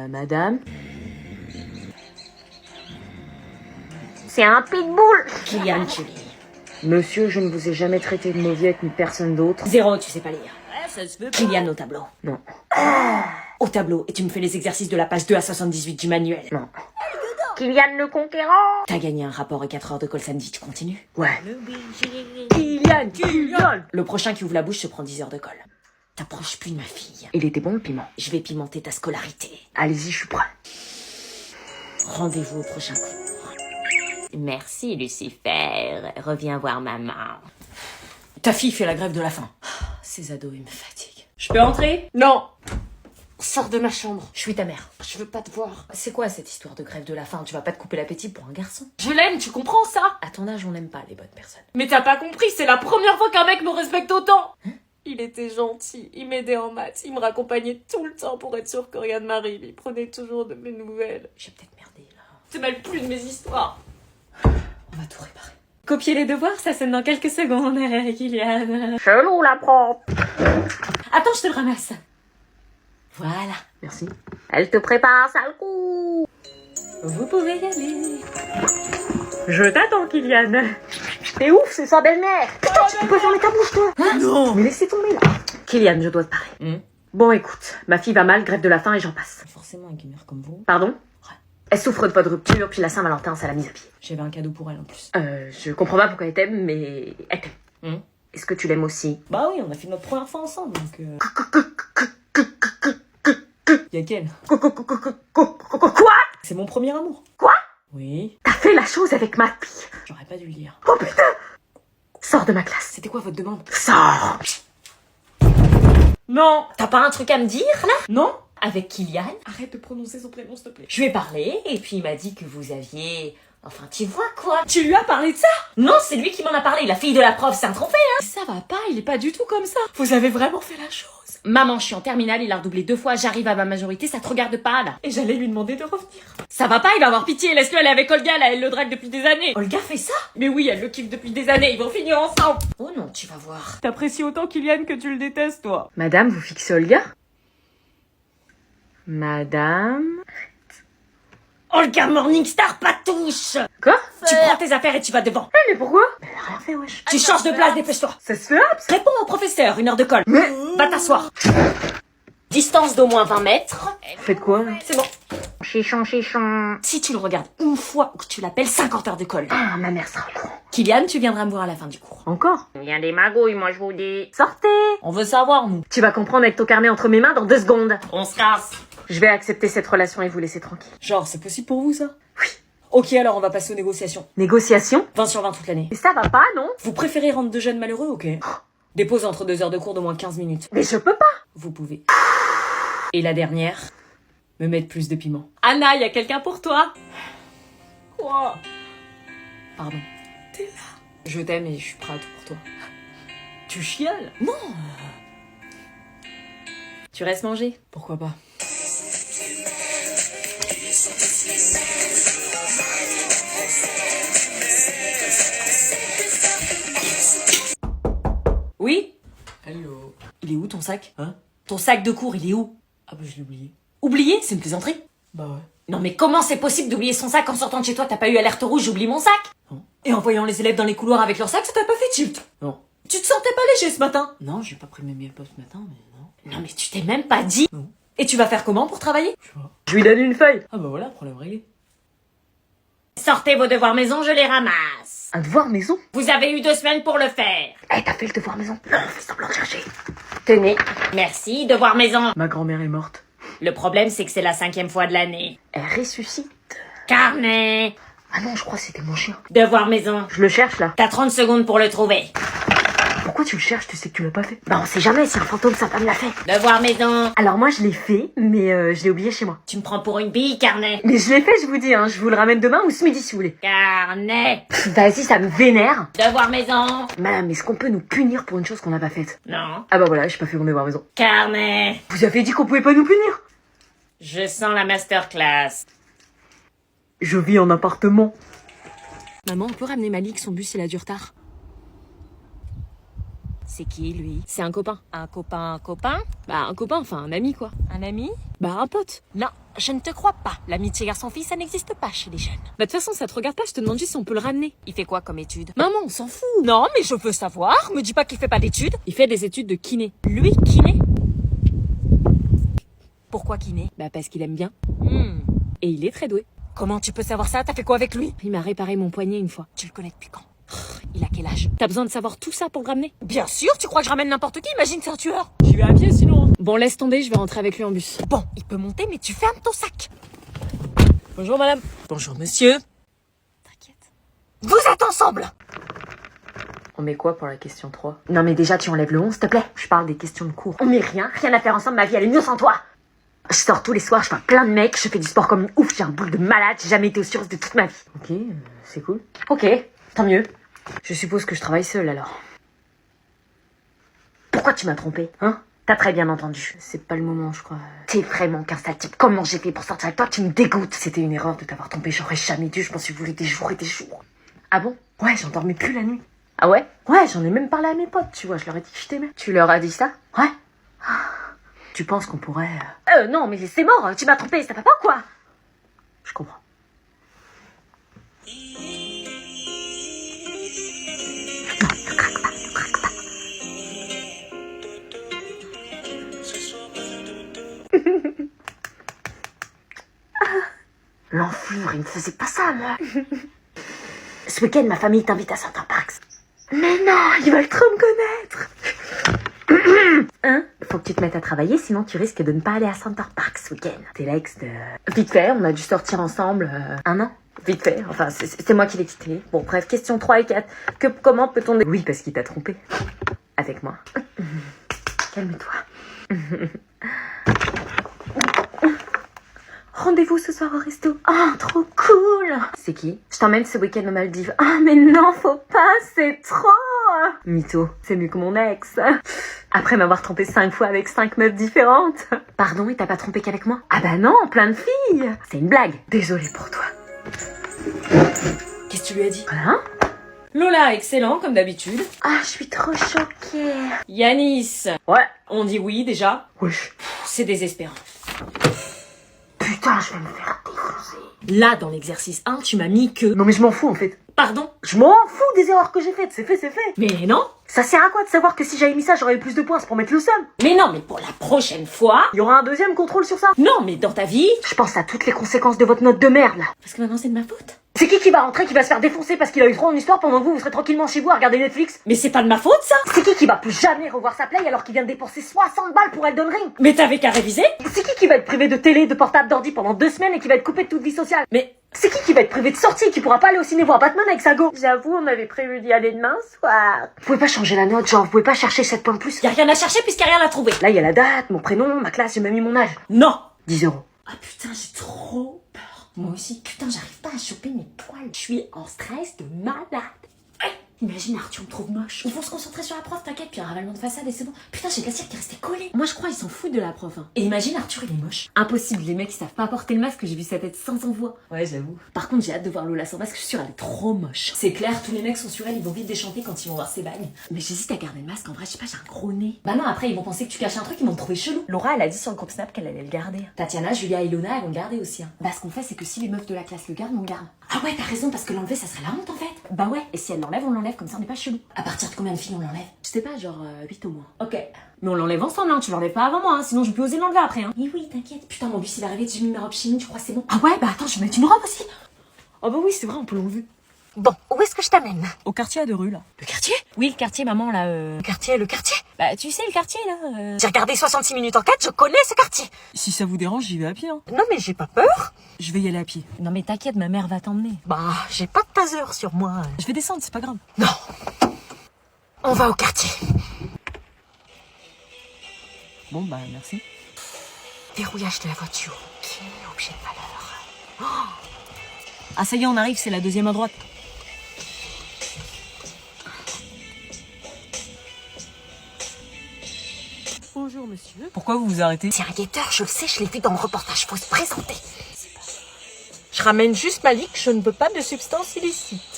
Madame. C'est un pitbull. Kylian, tu lis. Monsieur, je ne vous ai jamais traité de mauviette ni personne d'autre. 0, tu sais pas lire. Ouais, ça se veut. Kylian au tableau. Non. Au tableau, et tu me fais les exercices de la page 2 à 78 du manuel. Non. Kylian le Conquérant. T'as gagné un rapport et 4 heures de call samedi, tu continues? Ouais. Kylian. Le prochain qui ouvre la bouche se prend 10 heures de colle. T'approches plus de ma fille. Il était bon le piment. Je vais pimenter ta scolarité. Allez-y, je suis prêt. Rendez-vous au prochain cours. Merci, Lucifer. Reviens voir maman. Ta fille fait la grève de la faim. Ces ados, ils me fatiguent. Je peux entrer? Non. Sors de ma chambre. Je suis ta mère. Je veux pas te voir. C'est quoi cette histoire de grève de la faim? Tu vas pas te couper l'appétit pour un garçon? Je l'aime, tu comprends ça? À ton âge, on n'aime pas les bonnes personnes. Mais t'as pas compris, c'est la première fois qu'un mec me respecte autant. Il était gentil, il m'aidait en maths, il me raccompagnait tout le temps pour être sûr que rien ne m'arrive, il prenait toujours de mes nouvelles. J'ai peut-être merdé, là. Tu mêles plus de mes histoires. On va tout réparer. Copier les devoirs, ça sonne dans quelques secondes, Kylian. Chelou la prof. Attends, je te le ramasse. Voilà. Merci. Elle te prépare un sale coup. Vous pouvez y aller. Je t'attends, Kylian. T'es ouf, c'est sa belle-mère. Putain, tu peux fermer ta bouche, toi. Non. Mais laissez tomber, là. Kylian, je dois te parler. Bon, écoute, ma fille va mal, grève de la faim et j'en passe. Forcément, un gamer comme vous. Pardon? Ouais. Elle souffre de pas de rupture, puis la Saint-Valentin, ça l'a mise à pied. J'avais un cadeau pour elle en plus. Je comprends pas pourquoi elle t'aime, mais elle t'aime. Est-ce que tu l'aimes aussi? Bah oui, on a fait notre première fois ensemble, donc Y'a quel? Quoi? C'est mon premier amour. Quoi? Oui. T'as fait la chose avec ma fille. J'aurais pas dû le dire. Oh putain! Sors de ma classe. C'était quoi votre demande? Sors! Non. T'as pas un truc à me dire, là? Non? Avec Kylian? Arrête de prononcer son prénom, s'il te plaît. Je lui ai parlé, et puis il m'a dit que vous aviez... Enfin, tu vois quoi? Tu lui as parlé de ça? Non, c'est lui qui m'en a parlé, la fille de la prof, c'est un trophée, hein. Ça va pas, il est pas du tout comme ça. Vous avez vraiment fait la chose. Maman, je suis en terminale, il a redoublé 2 fois, j'arrive à ma majorité, ça te regarde pas, là. Et j'allais lui demander de revenir. Ça va pas, il va avoir pitié, laisse-le aller avec Olga, là, elle le drague depuis des années. Olga fait ça? Mais oui, elle le kiffe depuis des années, ils vont finir ensemble. Oh non, tu vas voir. T'apprécies autant Kylian que tu le détestes, toi. Madame, vous fixez Olga? Madame... Olga Morningstar, pas touche. Quoi? Tu prends tes affaires et tu vas devant. Mais pourquoi? Elle a rien fait, wesh. Tu changes de place, dépêche-toi. Ça se fait hop, ça. Réponds au professeur, 1 heure de colle. Mais... Va t'asseoir. Distance d'au moins 20 mètres. Faites quoi, là? C'est bon. Chichon, chichon. Si tu le regardes une fois ou que tu l'appelles, 50 heures de colle. Ah, ma mère sera au courant. Kylian, tu viendras me voir à la fin du cours. Encore? Il y a des magouilles, moi, je vous dis. Sortez! On veut savoir, nous. Tu vas comprendre avec ton carnet entre mes mains dans 2 secondes. On se casse. Je vais accepter cette relation et vous laisser tranquille. Genre, c'est possible pour vous, ça? Oui. Ok, alors on va passer aux négociations. Négociation? 20 sur 20 toute l'année. Mais ça va pas, non? Vous préférez rendre de jeunes malheureux, ok? Des pauses entre 2 heures de cours d'au moins 15 minutes. Mais je peux pas. Vous pouvez. Et la dernière, me mettre plus de piment. Anna, y a quelqu'un pour toi? Quoi? Pardon. T'es là. Je t'aime et je suis prêt à tout pour toi. Tu chiales? Non. Tu restes manger? Pourquoi pas? Oui? Hello. Il est où ton sac? Hein? Ton sac de cours, il est où? Ah bah je l'ai oublié. Oublié? C'est une plaisanterie? Bah ouais. Non mais comment c'est possible d'oublier son sac en sortant de chez toi? T'as pas eu alerte rouge, j'oublie mon sac? Non. Et en voyant les élèves dans les couloirs avec leur sac, ça t'a pas fait tilt? Non. Tu te sentais pas léger ce matin? Non, j'ai pas pris mes miels ce matin, mais non. Non mais tu t'es même pas dit? Non. Et tu vas faire comment pour travailler? Je sais pas. Je lui donne une feuille. Ah bah voilà, problème réglé. Sortez vos devoirs maison, je les ramasse. Un devoir maison? Vous avez eu 2 semaines pour le faire. Eh, t'as fait le devoir maison? Non, fais semblant de chercher. Tenez. Merci, devoir maison. Ma grand-mère est morte. Le problème, c'est que c'est la 5e fois de l'année. Elle ressuscite. Carnet. Ah non, je crois que c'était mon chien. Devoir maison. Je le cherche, là. T'as 30 secondes pour le trouver. Pourquoi tu le cherches? Tu sais que tu l'as pas fait. Bah, on sait jamais si un fantôme, sa femme l'a fait. Devoir maison. Alors moi, je l'ai fait, mais je l'ai oublié chez moi. Tu me prends pour une bille, carnet. Mais je l'ai fait, je vous dis, hein. Je vous le ramène demain ou ce midi, si vous voulez. Carnet. Vas-y, ça me vénère. Devoir maison. Madame, est-ce qu'on peut nous punir pour une chose qu'on n'a pas faite? Non. Ah bah voilà, j'ai pas fait mon devoir maison. Carnet. Vous avez dit qu'on pouvait pas nous punir? Je sens la masterclass. Je vis en appartement. Maman, on peut ramener Malik, son bus il a du retard. C'est qui, lui? C'est un copain. Un copain? Bah un copain, enfin un ami quoi. Un ami? Bah un pote. Non, Je ne te crois pas. L'amitié garçon-fille, ça n'existe pas chez les jeunes. Bah, de toute façon, ça te regarde pas, je te demande juste si on peut le ramener. Il fait quoi comme étude? Maman, on s'en fout. Non, mais je veux savoir. Me dis pas qu'il fait pas d'études. Il fait des études de kiné. Lui, kiné? Pourquoi kiné? Bah, parce qu'il aime bien. Hmm. Et il est très doué. Comment tu peux savoir ça? T'as fait quoi avec lui? Il m'a réparé mon poignet une fois. Tu le connais depuis quand? Il a quel âge? T'as besoin de savoir tout ça pour le ramener? Bien sûr, tu crois que je ramène n'importe qui? Imagine, c'est un tueur. J'y vais à pied sinon. Bon, laisse tomber, je vais rentrer avec lui en bus. Bon, il peut monter, mais tu fermes ton sac. Bonjour madame. Bonjour monsieur. T'inquiète. Vous êtes ensemble? On met quoi pour la question 3? Non mais déjà tu enlèves le 11 s'il te plaît. Je parle des questions de cours. On met rien à faire ensemble, ma vie elle est mieux sans toi. Je sors tous les soirs, je vois plein de mecs, je fais du sport comme une ouf, j'ai un boule de malade, j'ai jamais été aussi heureuse de toute ma vie. Ok, c'est cool. Ok, tant mieux. Je suppose que je travaille seule alors. Pourquoi tu m'as trompé, hein? T'as très bien entendu. C'est pas le moment, je crois. T'es vraiment qu'un sale type. Comment j'ai fait pour sortir avec toi? Tu me dégoûtes. C'était une erreur de t'avoir trompé, j'aurais jamais dû, je m'en suis voulu des jours et des jours. Ah bon? Ouais, j'en dormais plus la nuit. Ah ouais? Ouais, j'en ai même parlé à mes potes, tu vois, je leur ai dit que je t'aimais. Tu leur as dit ça? Ouais. Tu penses qu'on pourrait... non, mais c'est mort, tu m'as trompé, ça va pas quoi? Je comprends. L'enflure, il me faisait pas ça, moi. Ce week-end, ma famille t'invite à Center Parks. Mais non, ils veulent trop me connaître. Hein? Faut que tu te mettes à travailler, sinon tu risques de ne pas aller à Center Parks ce week-end. T'es l'ex de... Vite fait, on a dû sortir ensemble un an. Vite fait, enfin, c'est moi qui l'ai quitté. Bon, bref, question 3 et 4. Comment peut-on... Oui, parce qu'il t'a trompé. Avec moi. Calme-toi. Rendez-vous ce soir au resto. Oh, trop cool. C'est qui? Je t'emmène ce week-end aux Maldives. Ah, mais non, faut pas, c'est trop. Mytho, c'est mieux que mon ex. Après m'avoir trompé 5 fois avec 5 meufs différentes. Pardon, et t'as pas trompé qu'avec moi? Ah bah non, plein de filles. C'est une blague. Désolée pour toi. Qu'est-ce que tu lui as dit? Hein? Lola, excellent, comme d'habitude. Ah, je suis trop choquée. Yanis. Ouais. On dit oui, déjà. Wesh. C'est désespérant. Putain, je vais me faire défoncer. Là, dans l'exercice 1, tu m'as mis que... Non mais je m'en fous en fait. Pardon? Je m'en fous des erreurs que j'ai faites, c'est fait. Mais non. Ça sert à quoi de savoir que si j'avais mis ça, j'aurais eu plus de points, c'est pour mettre le seum. Mais non, mais pour la prochaine fois... Il y aura un deuxième contrôle sur ça. Non, mais dans ta vie... Je pense à toutes les conséquences de votre note de merde là. Parce que maintenant, c'est de ma faute. C'est qui va rentrer, qui va se faire défoncer parce qu'il a eu trop en histoire pendant que vous serez tranquillement chez vous à regarder Netflix? Mais c'est pas de ma faute, ça. C'est qui va plus jamais revoir sa play alors qu'il vient de dépenser 60 balles pour Elden Ring? Mais t'avais qu'à réviser. C'est qui va être privé de télé, de portable, d'ordi pendant 2 semaines et qui va être coupé de toute vie sociale? Mais... C'est qui va être privé de sortie, qui pourra pas aller au ciné voir Batman avec sa go? J'avoue, on avait prévu d'y aller demain soir. Vous pouvez pas changer la note, genre vous pouvez pas chercher 7 points de plus? Y a rien à chercher puisqu'il y a rien à trouver. Là, il y a la date, mon prénom, ma classe, j'ai même mis mon âge. Non. 10 €. Ah putain, j'ai trop peur. Moi aussi. Putain, j'arrive pas à choper mes poils. Je suis en stress de malade. Imagine Arthur me trouve moche. Ils vont se concentrer sur la prof, t'inquiète, puis un ravalement de façade et c'est bon. Putain, j'ai de la cire qui est restée collée. Moi je crois ils s'en foutent de la prof. Hein. Et imagine Arthur il est moche. Impossible, les mecs ils savent pas porter le masque, j'ai vu sa tête sans envoi. Ouais, j'avoue. Par contre, j'ai hâte de voir Lola sans masque, je suis sûre elle est trop moche. C'est clair, tous les mecs sont sur elle, ils vont vite déchanter quand ils vont voir ses bagnes. Mais j'hésite à garder le masque, en vrai, je sais pas, j'ai un gros nez. Bah non, après ils vont penser que tu caches un truc, ils vont me trouver chelou. Laura, elle a dit sur le groupe Snap qu'elle allait le garder. Tatiana, Julia et Lona, elles vont le garder aussi. Hein. Bah ce qu'on fait, c'est que si les meufs de la classe le gardent, on le garde. Ah ouais, t'as raison, parce que l'enlever, ça serait la honte en fait. Bah ouais, et si elle l'enlève, on l'enlève, comme ça on n'est pas chelou. À partir de combien de filles on l'enlève? Je sais pas, genre 8 au moins. Ok. Mais on l'enlève ensemble, hein, tu l'enlèves pas avant moi, hein, sinon je peux oser l'enlever après. Hein. Oui, oui, t'inquiète. Putain, mon bus il est arrivé, j'ai mis ma robe chimie, tu crois c'est bon? Ah ouais, bah attends, je vais mettre une robe aussi. Oh bah oui, c'est vrai, on peut l'enlever. Bon, où est-ce que je t'amène? Au quartier à 2 rues là. Le quartier? Oui, le quartier, maman là. Le quartier? Bah tu sais, le quartier là. J'ai regardé 66 minutes en 4, je connais ce quartier. Si ça vous dérange, j'y vais à pied. Hein. Non mais j'ai pas peur. Je vais y aller à pied. Non mais t'inquiète, ma mère va t'emmener. Bah, j'ai pas de taser sur moi. Je vais descendre, c'est pas grave. Non. On va au quartier. Bon bah merci. Verrouillage de la voiture. Qui est objet de valeur? Oh. Ah ça y est, on arrive, c'est la deuxième à droite. Bonjour monsieur. Pourquoi vous vous arrêtez? C'est un guetteur, je le sais, je l'ai vu dans le reportage, faut se présenter. Je ramène juste Malik, je ne veux pas de substances illicites.